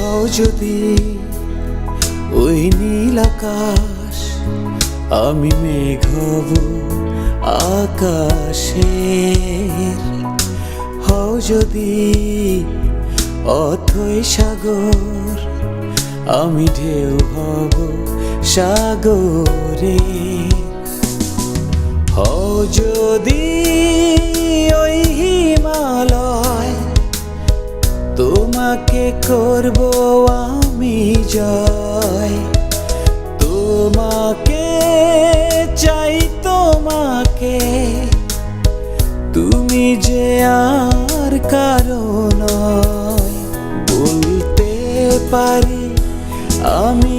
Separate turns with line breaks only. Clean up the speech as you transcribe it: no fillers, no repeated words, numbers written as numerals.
হও যদি ওই নীল আকাশ, আমি মেঘ হব আকাশের। হও যদি অথই সাগর, আমি ঢেউ হব সাগরে। হও যদি ওই হিমালয়, তোমাকে করব আমি জয়। তোমাকে চাই, তোমাকে, তুমি যে আর কারো নয়। বলতে পারি আমি